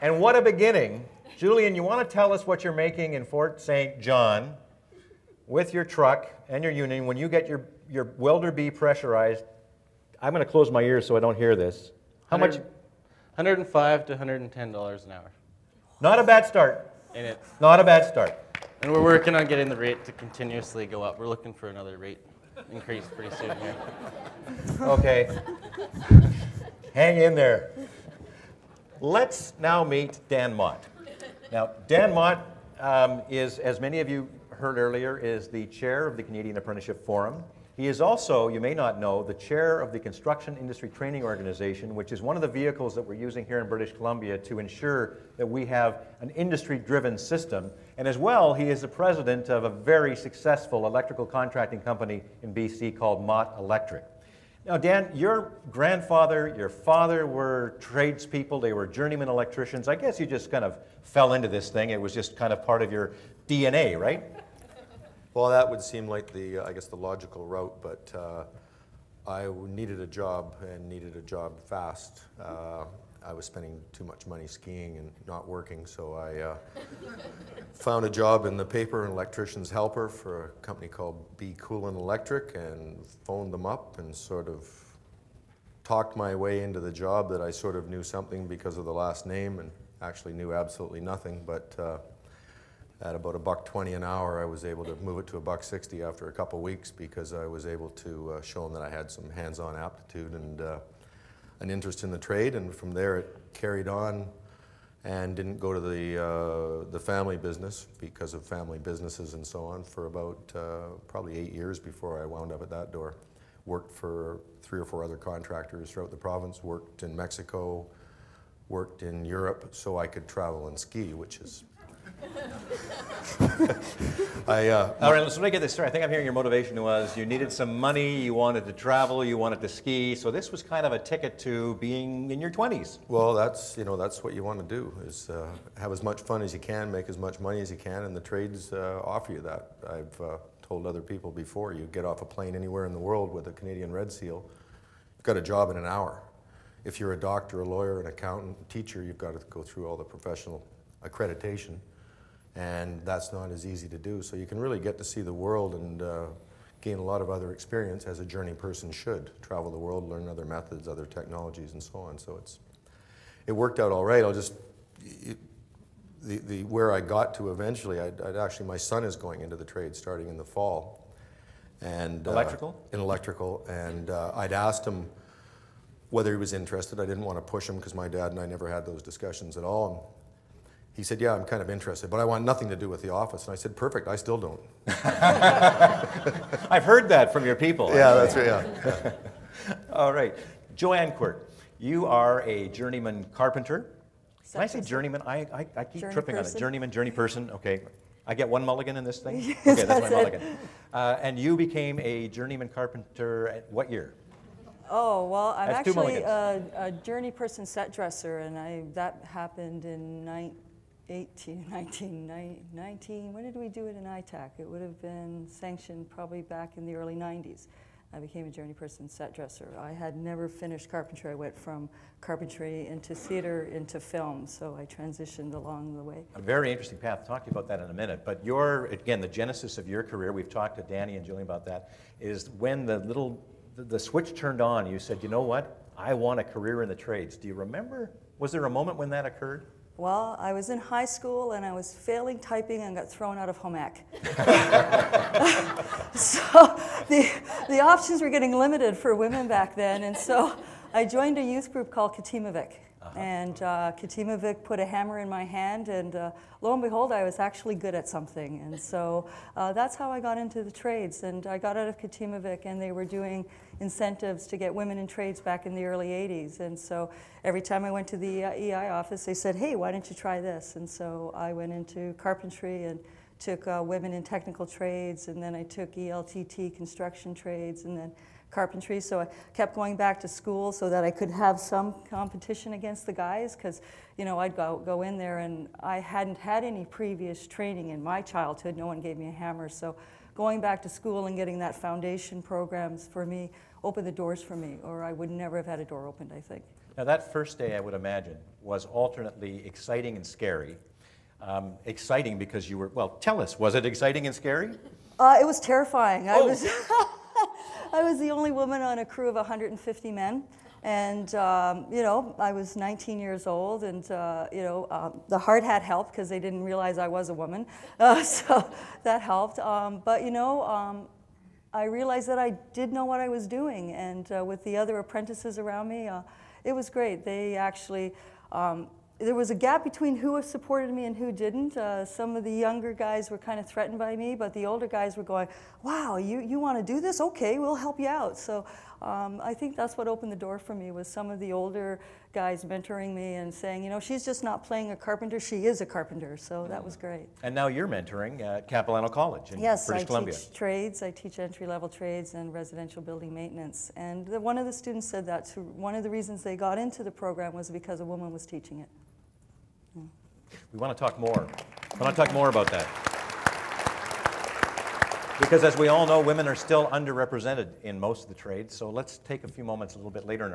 And what a beginning. Julian, you want to tell us what you're making in Fort St. John with your truck and your union when you get your welder bee pressurized? I'm going to close my ears so I don't hear this. How much? $105 to $110 an hour. Not a bad start. Ain't it? Not a bad start. And we're working on getting the rate to continuously go up. We're looking for another rate increase pretty soon here. Okay. Hang in there. Let's now meet Dan Mott. Now, Dan Mott is, as many of you heard earlier, is the chair of the Canadian Apprenticeship Forum. He is also, you may not know, the chair of the Construction Industry Training Organization, which is one of the vehicles that we're using here in British Columbia to ensure that we have an industry-driven system. And as well, he is the president of a very successful electrical contracting company in BC called Mott Electric. Now, Dan, your grandfather, your father were tradespeople. They were journeyman electricians. I guess you just kind of fell into this thing. It was just kind of part of your DNA, right? Well, that would seem like the, I guess, the logical route, but I needed a job and needed a job fast. I was spending too much money skiing and not working, so I found a job in the paper, an electrician's helper for a company called B.C.s Electric, and phoned them up and sort of talked my way into the job that I sort of knew something because of the last name and actually knew absolutely nothing, but at about $1.20 an hour, I was able to move it to $1.60 after a couple weeks because I was able to show them that I had some hands-on aptitude and an interest in the trade, and from there it carried on and didn't go to the family business because of family businesses and so on for about probably 8 years before I wound up at that door. Worked for 3 or 4 other contractors throughout the province, worked in Mexico, worked in Europe so I could travel and ski, which is all right, let's make it this straight. I think I'm hearing your motivation was you needed some money, you wanted to travel, you wanted to ski, so this was kind of a ticket to being in your 20s. Well, that's what you want to do, is have as much fun as you can, make as much money as you can, and the trades offer you that. I've told other people before, you get off a plane anywhere in the world with a Canadian Red Seal, you've got a job in an hour. If you're a doctor, a lawyer, an accountant, a teacher, you've got to go through all the professional accreditation. And that's not as easy to do. So you can really get to see the world and gain a lot of other experience, as a journey person should. Travel the world, learn other methods, other technologies, and so on. So it worked out all right. Where I got to eventually, I'd actually, my son is going into the trade starting in the fall. And electrical? In electrical. And I'd asked him whether he was interested. I didn't want to push him because my dad and I never had those discussions at all. He said, yeah, I'm kind of interested, but I want nothing to do with the office. And I said, perfect, I still don't. I've heard that from your people. Yeah, that's right, yeah. All right. Joanne Quirk, you are a journeyman carpenter. When I say journeyman, I keep tripping on it. Journeyman, journey person, okay. I get one mulligan in this thing? Yes, okay, that's my mulligan. And you became a journeyman carpenter at what year? Oh, well, I'm That's actually a journey person set dresser, and that happened in 1919, when did we do it in ITAC? It would have been sanctioned probably back in the early 90s. I became a journey person set dresser. I had never finished carpentry. I went from carpentry into theater into film, so I transitioned along the way. A very interesting path. I'll talk to you about that in a minute. But again, the genesis of your career, we've talked to Danny and Julian about that, is when the switch turned on, you said, you know what, I want a career in the trades. Do you remember, was there a moment when that occurred? Well, I was in high school and I was failing typing and got thrown out of home ec. So the options were getting limited for women back then, and so I joined a youth group called Katimavik. And Katimavik put a hammer in my hand, and lo and behold, I was actually good at something. And so that's how I got into the trades. And I got out of Katimavik, and they were doing incentives to get women in trades back in the early 80s. And so every time I went to the EI office, they said, hey, why don't you try this? And so I went into carpentry and took women in technical trades, and then I took ELTT construction trades, and then carpentry. So I kept going back to school so that I could have some competition against the guys, because I'd go in there and I hadn't had any previous training in my childhood. No one gave me a hammer. So going back to school and getting that foundation programs for me opened the doors for me, or I would never have had a door opened, I think. Now that first day, I would imagine, was alternately exciting and scary. Exciting because you were, well, tell us, was it exciting and scary? It was terrifying. Oh. I was the only woman on a crew of 150 men. And, you know, I was 19 years old, and, you know, the hard hat helped because they didn't realize I was a woman. So that helped. But, you know, I realized that I did know what I was doing. And with the other apprentices around me, it was great. They actually, there was a gap between who supported me and who didn't. Some of the younger guys were kind of threatened by me, but the older guys were going, wow, you want to do this? Okay, we'll help you out. So I think that's what opened the door for me, was some of the older guys mentoring me and saying, you know, she's just not playing a carpenter, she is a carpenter. So that was great. And now you're mentoring at Capilano College in British Columbia. Yes, I teach trades. I teach entry-level trades and residential building maintenance. And one of the students said that one of the reasons they got into the program was because a woman was teaching it. We want to talk more. We want to talk more about that. Because as we all know, women are still underrepresented in most of the trades. So let's take a few moments a little bit later in our